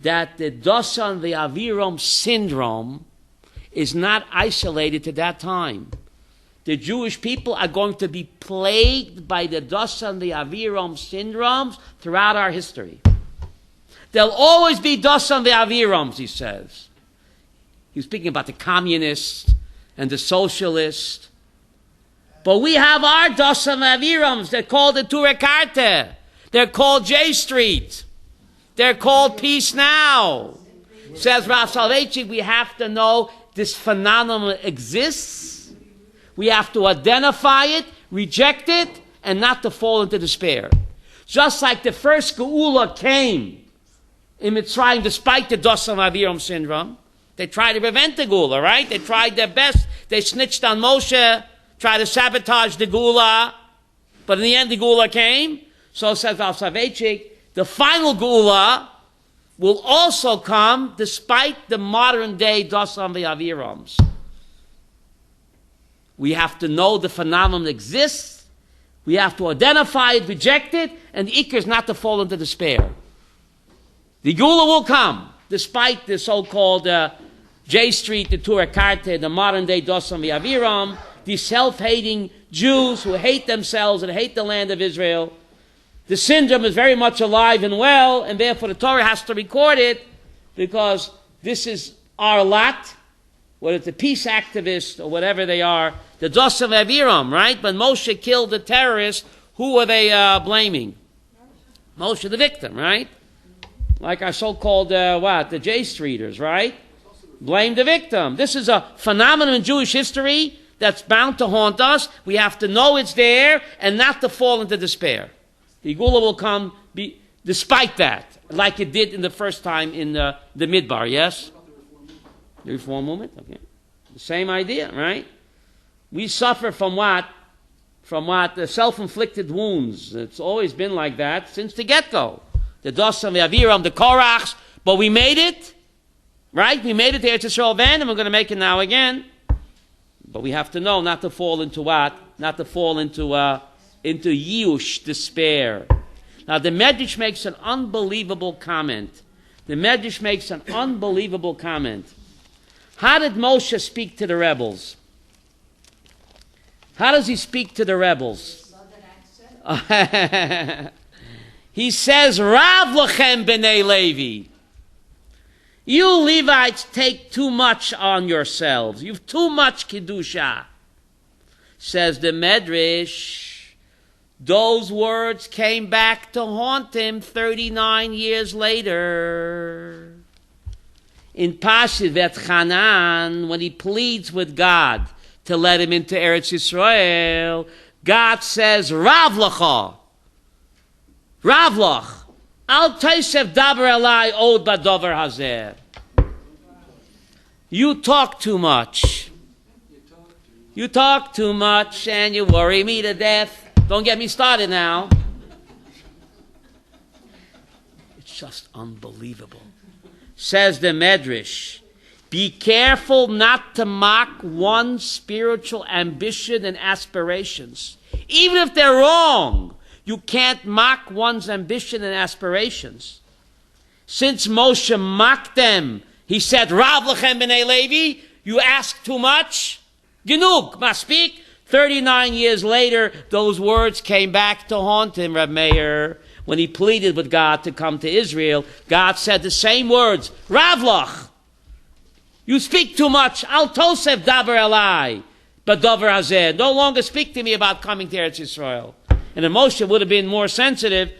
that the Dosan ve'Aviram syndrome is not isolated to that time. The Jewish people are going to be plagued by the Dosan ve'Aviram syndromes throughout our history. There'll always be Dosan ve'Avirams, he says. He was speaking about the communists and the socialists. But we have our Dosan ve'Avirams. They're called the Ture Karte. They're called J Street. They're called Peace Now. Says Rav Soloveitchik, we have to know this phenomenon exists. We have to identify it, reject it, and not to fall into despair. Just like the first Geula came in Mitzrayim, despite the Dosan ve'Aviram syndrome, they tried to prevent the Geula, right? They tried their best. They snitched on Moshe, tried to sabotage the Geula, but in the end the Geula came. So says Rav Soloveitchik, the final Geula will also come despite the modern day Dosan ve'Avirams. We have to know the phenomenon exists. We have to identify it, reject it, and the ikar is not to fall into despair. The Geula will come despite the so-called J Street, the Ture Karte, the modern day Dosan ve'Aviram, these self-hating Jews who hate themselves and hate the land of Israel. The syndrome is very much alive and well, and therefore the Torah has to record it because this is our lot, whether it's the peace activists or whatever they are, the Dosan ve'Aviram, right? When Moshe killed the terrorists, who were they blaming? Moshe, the victim, right? Like our so-called, the J Streeters, right? Blame the victim. This is a phenomenon in Jewish history that's bound to haunt us. We have to know it's there and not to fall into despair. The Geula will come despite that, like it did in the first time in the Midbar, yes? The Reform movement? Okay. The same idea, right? We suffer from what? From what? The self-inflicted wounds. It's always been like that since the get-go. The Dosan ve'Aviram, the Korachs, but we made it, right? We made it to Eretz Yisrael then, and we're going to make it now again. But we have to know not to fall into what? not to fall into Yush, despair. Now the Medrash makes an unbelievable comment. How did Moshe speak to the rebels? How does he speak to the rebels? He says, Rav lachem b'nei Levi. You Levites take too much on yourselves. You've too much Kedusha. Says the Medrash, those words came back to haunt him 39 years later. In Pashit V'Chanan, when he pleads with God to let him into Eretz Yisrael, God says, Rav Lacha, Rav Lach, Al Taisef Daber Elai Od Badover Hazer. You talk too much. You talk too much and you worry me to death. Don't get me started now. It's just unbelievable. Says the Medrash, be careful not to mock one's spiritual ambition and aspirations. Even if they're wrong, you can't mock one's ambition and aspirations. Since Moshe mocked them, he said, Rav lachem b'nei Levi, you ask too much. Genug, maspik. 39 years later, those words came back to haunt him, Reb Meir. When he pleaded with God to come to Israel, God said the same words, Rav lach, you speak too much. Al tosef daber elai, but davar hazeh. No longer speak to me about coming to Eretz Yisrael. And then Moshe would have been more sensitive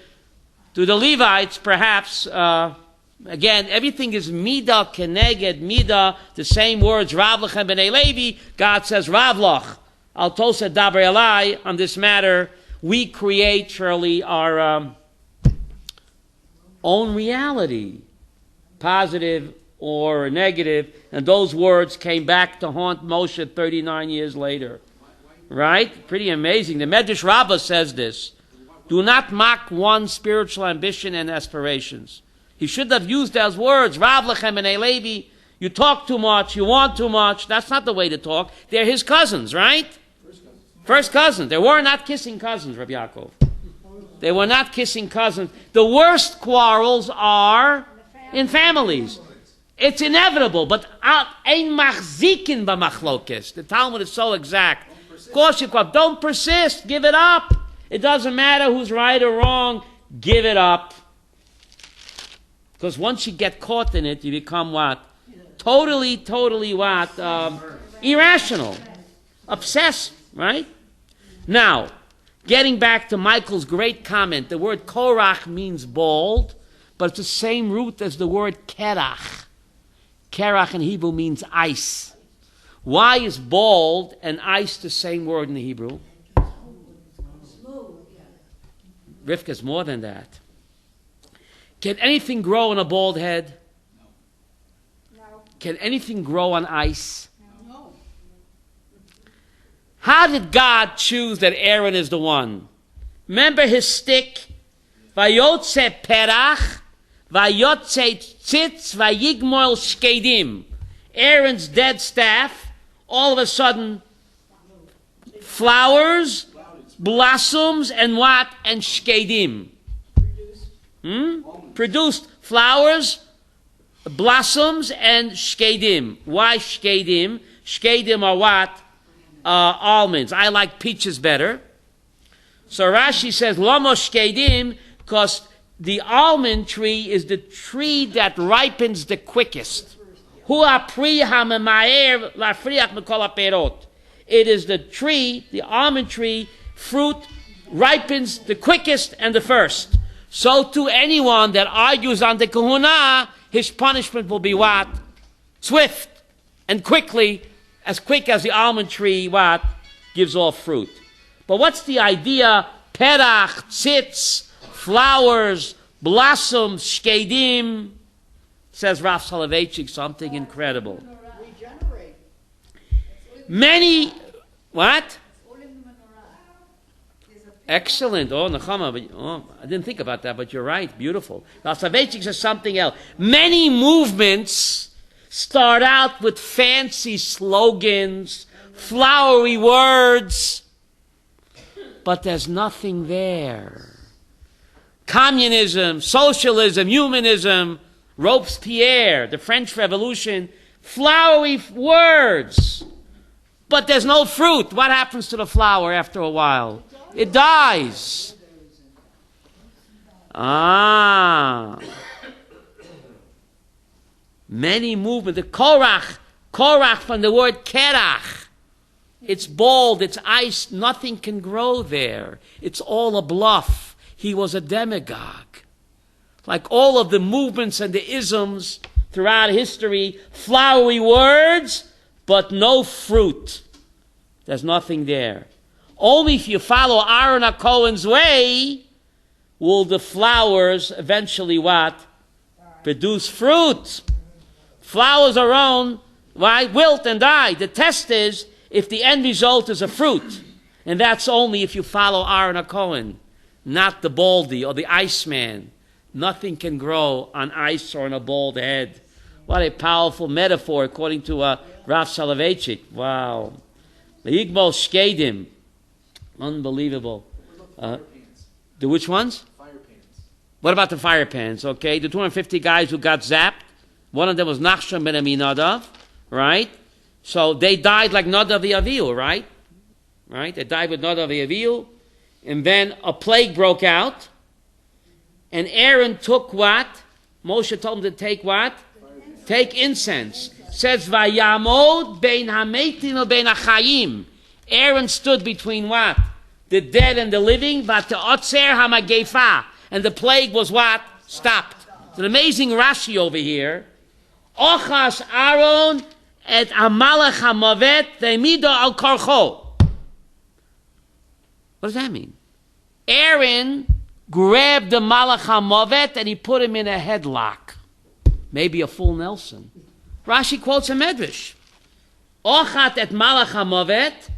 to the Levites, perhaps. Again, everything is midah keneged midah. The same words, Rav lachem b'nei Levi. God says, Rav lach, al tosef daber elai. On this matter, we create, surely, our own reality, positive or negative, and those words came back to haunt Moshe 39 years later. Right? Pretty amazing. The Medrash Rabbah says this. Do not mock one's spiritual ambition and aspirations. He should have used those words, Rav lachem b'nei Levi, you talk too much, you want too much. That's not the way to talk. They're his cousins, right? First cousins. They were not kissing cousins, Rabbi Yaakov. They were not kissing cousins. The worst quarrels are in families. It's inevitable, but ein machzikin b'machlokes. The Talmud is so exact. Don't persist. Give it up. It doesn't matter who's right or wrong. Give it up. Because once you get caught in it, you become what? Totally what? Irrational. Obsessed, right? Now, getting back to Michael's great comment, the word Korach means bold, but it's the same root as the word Kerach. Kerach in Hebrew means ice. Why is bold and ice the same word in the Hebrew? Rivka's more than that. Can anything grow on a bald head? No. Can anything grow on ice? No. How did God choose that Aaron is the one? Remember his stick? Vayotze perach, vayotze tzitz, vayigmol shkedim. Aaron's dead staff, all of a sudden, flowers, blossoms, and what? And shkedim. Produced flowers, blossoms, and shkedim. Why shkedim? Shkedim are what? Almonds. I like peaches better. So Rashi says, Lomo shkedim, because the almond tree is the tree that ripens the quickest. It is the tree, the almond tree, fruit ripens the quickest and the first. So to anyone that argues on the kahuna, his punishment will be what? Swift and quickly, as quick as the almond tree, what? Gives off fruit. But what's the idea? Perach, tzitz, flowers, blossoms, shkedim. Says Rav Soloveitchik something incredible. Many, what? Excellent. Oh, Nechama. I didn't think about that, but you're right. Beautiful. Rav Soloveitchik says something else. Many movements start out with fancy slogans, flowery words, but there's nothing there. Communism, socialism, humanism, Robespierre, the French Revolution, flowery words, but there's no fruit. What happens to the flower after a while? It dies. Many movements. The Korach from the word Korach. It's bald, it's ice, nothing can grow there. It's all a bluff. He was a demagogue. Like all of the movements and the isms throughout history, flowery words, but no fruit. There's nothing there. Only if you follow Aaron HaKohen's way will the flowers eventually what? Produce fruit. Flowers alone, right, wilt and die. The test is if the end result is a fruit. And that's only if you follow Aaron HaKohen, not the baldy or the Iceman. Nothing can grow on ice or on a bald head. What a powerful metaphor, according to Rav Soloveitchik. Wow. The Yigmol Shkedim. Unbelievable. The which ones? Fire pans. What about the fire pans? Okay, the 250 guys who got zapped. One of them was Nachshon ben Aminadav, right? So they died like Nadav the Avihu, right? Right? They died with Nadav the Avihu. And then a plague broke out. And Aaron took what? Moshe told him to take what? Take incense. Says, Vayamod bein hametim bein hachayim. Aaron stood between what? The dead and the living. Vata'otzer hamagefa. And the plague was what? Stopped. It's an amazing Rashi over here. Ochas Aaron et amalach hamavet ve'mido al korcho. What does that mean? Aaron grabbed the malach hamavet and he put him in a headlock. Maybe a full Nelson. Rashi quotes a medrash. Ochat et malach hamavet.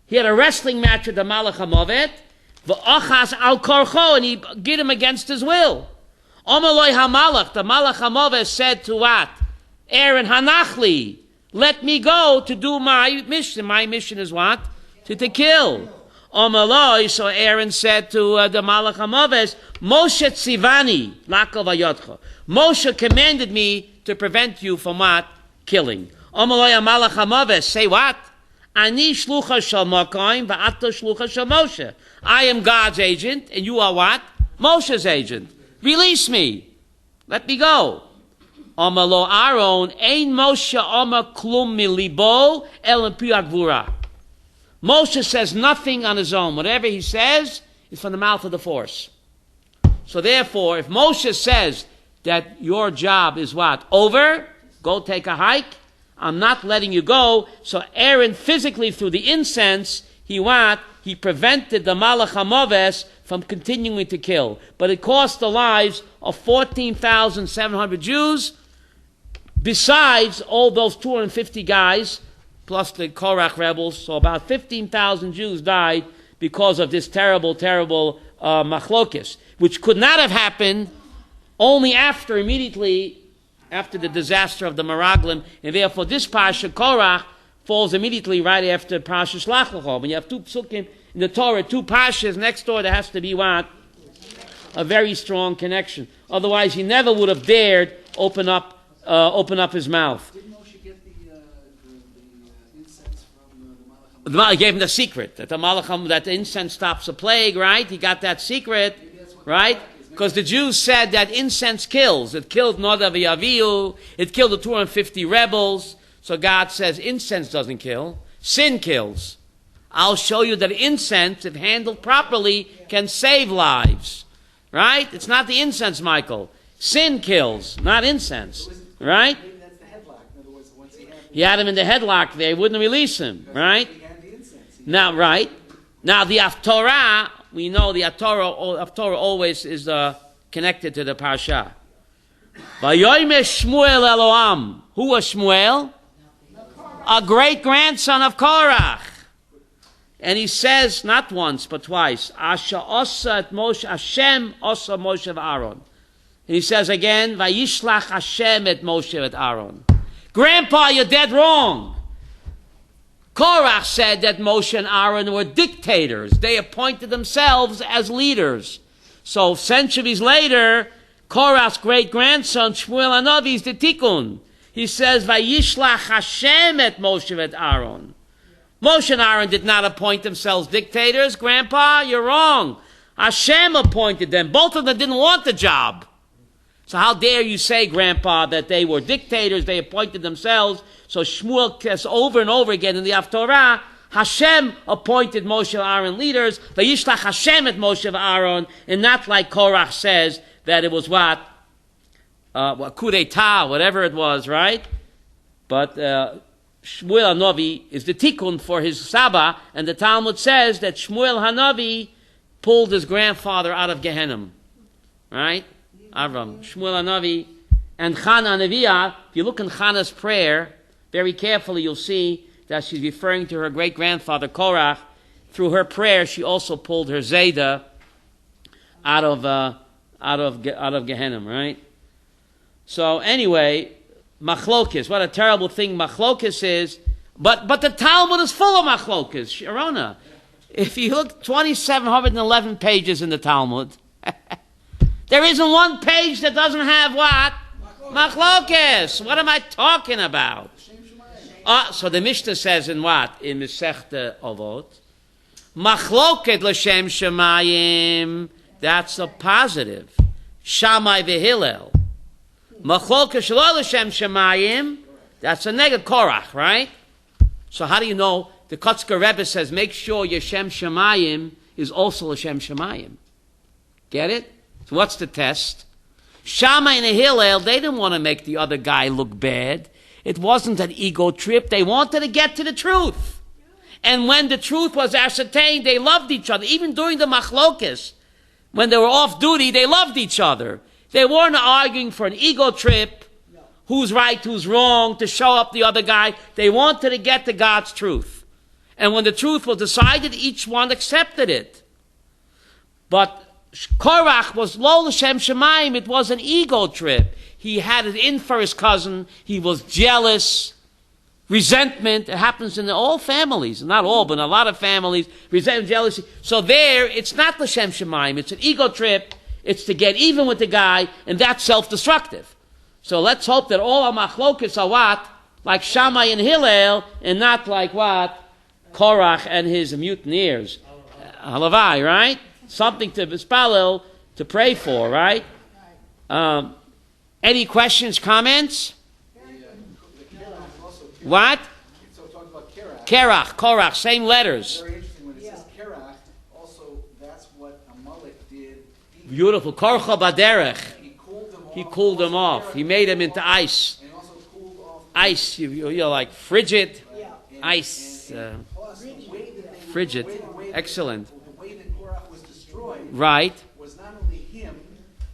He had a wrestling match with the malach hamavet. V'ochas al korcho, and he get him against his will. Omaloi hamalach, the malach hamavet said to what? Aaron, hanachli, let me go to do my mission. My mission is what? To kill. Omaloi, so Aaron said to the malach hamavet, Moshe tzivani, lakav ayotcha. Moshe commanded me to prevent you from what? Killing. Omaloi hamalach hamavet, say what? Ani shlucha shel Makoim va'ata shlucha shel Moshe. I am God's agent, and you are what? Moshe's agent. Release me. Let me go. Amalo Aaron, ein Moshe Oma klum milibo el gvura. Moshe says nothing on his own. Whatever he says is from the mouth of the force. So therefore, if Moshe says that your job is what? Over, go take a hike, I'm not letting you go. So Aaron physically through the incense, he what? He prevented the Malach HaMoves from continuing to kill. But it cost the lives of 14,700 Jews, besides all those 250 guys, plus the Korach rebels. So about 15,000 Jews died because of this terrible, terrible machlokes, which could not have happened only immediately after the disaster of the Meraglim, and therefore this Pasha, Korach, falls immediately right after Pasha Shlach Lecha. When you have two psukim in the Torah, two Pashas next door, there has to be what? A very strong connection. Otherwise, he never would have dared open up his mouth. Didn't Moshe get the incense from the Malach? He gave him the secret that the Malachim, that the incense stops a plague, right? He got that secret, right? Because the Jews said that incense kills. It killed Nadav Avihu. It killed the 250 rebels. So God says incense doesn't kill. Sin kills. I'll show you that incense, if handled properly, can save lives. Right? It's not the incense, Michael. Sin kills, not incense. Right? Maybe that's the headlock. In other words, once he had him in the headlock there, he wouldn't release him. Right? he had the incense. Now, right. Now, the Haftorah, we know the Haftorah always is connected to the Parsha. Vayoyme Shmuel Eloam. Who was Shmuel? A great-grandson of Korach. And he says, not once, but twice, Asha osa et Moshe, Hashem osa Moshe v'Aaron. And he says again, Vayishlach Hashem et Moshe et Aaron. Grandpa, you're dead wrong. Korach said that Moshe and Aaron were dictators. They appointed themselves as leaders. So centuries later, Korach's great-grandson, Shmuel Hanavi, is the Tikkun. He says, Vayishlach Hashem et Moshe et Aaron. Moshe and Aaron did not appoint themselves dictators. Grandpa, you're wrong. Hashem appointed them. Both of them didn't want the job. So how dare you say, Grandpa, that they were dictators, they appointed themselves. So Shmuel says over and over again in the Haftorah, Hashem appointed Moshe and Aaron leaders, Vayishlach Hashem et Moshe and Aaron, and not like Korach says that it was what coup d'etat, whatever it was, right? But Shmuel Hanavi is the tikkun for his Saba, and the Talmud says that Shmuel Hanavi pulled his grandfather out of Gehenna, right? Avram, Shmuel Hanavi, and Chana Neviah. If you look in Chana's prayer very carefully, you'll see that she's referring to her great-grandfather Korach. Through her prayer, she also pulled her Zayda out of Gehenna, right? So anyway, machlokes. What a terrible thing machlokes is. But the Talmud is full of machlokes. Sharona, if you look 2,711 pages in the Talmud, there isn't one page that doesn't have what? Machlokes. What am I talking about? So the Mishnah says in what? In Masechta Avot. Machloket l'shem shemayim. That's a positive. Shammai v'Hillel. Machloket shelo l'shem shemayim. That's a negative. Korach, right? So how do you know? The Kotzker Rebbe says, make sure your Shem Shemayim is also a Shem Shemayim. Get it? So what's the test? Shammai and Hillel, they didn't want to make the other guy look bad. It wasn't an ego trip. They wanted to get to the truth. And when the truth was ascertained, they loved each other. Even during the machlokes, when they were off duty, they loved each other. They weren't arguing for an ego trip, who's right, who's wrong, to show up the other guy. They wanted to get to God's truth. And when the truth was decided, each one accepted it. But Korach was lo l'shem shemayim. It was an ego trip. He had it in for his cousin. He was jealous. Resentment. It happens in all families. Not all, but in a lot of families. Resentment, jealousy. So there, it's not l'shem shemayim. It's an ego trip. It's to get even with the guy, and that's self-destructive. So let's hope that all our machlokes are what? Like Shammai and Hillel, and not like what? Korach and his mutineers. Halavai, right? Something to bespalel, to pray for, right? Any questions, comments? What? So talking about Korach. Korach, same letters. Very interesting when it says Korach. Also, that's what Amalek did. Beautiful. Korcha baderech. He cooled them off. He cooled them off. He made them into ice. And also cooled off. Ice, you're like frigid. Ice. Plus, the way that they, Frigid. the way that- Excellent. The way that Korach was destroyed Right. was not only him,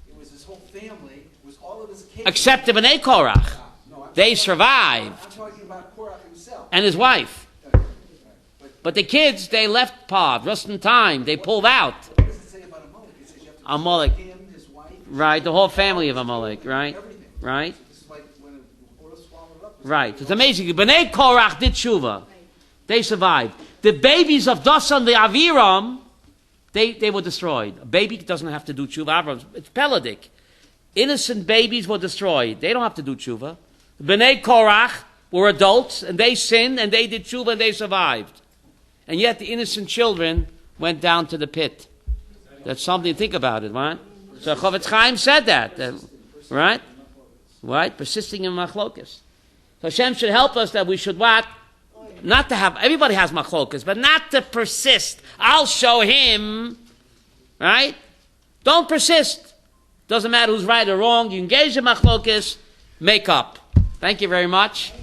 it was his whole family, it was all of his kids. Except the Bnei Korach. No, I'm They talking survived. I'm talking about Korach himself. And his wife. But But the kids, they left Pod, just in time. They pulled out. what does it say about Amalek? It says you have to Amalek. destroy him, his wife, Right, the whole family of Amalek, right? everything. Right? This is like when the world swallowed up. Right. It's amazing. Bnei Korach did tshuva. They survived. The babies of Dasan the Aviram, they were destroyed. A baby doesn't have to do tshuva. Avram, it's Peladik. Innocent babies were destroyed. They don't have to do tshuva. Bnei Korach were adults, and they sinned, and they did tshuva, and they survived. And yet the innocent children went down to the pit. That's something to think about it, right? So Chavetz Chaim said that, right? Right? Persisting in machlokas. So Hashem should help us that we should what? Not to have, everybody has machlokas, but not to persist. I'll show him, right? Don't persist. Doesn't matter who's right or wrong. You engage in machlokas, make up. Thank you very much.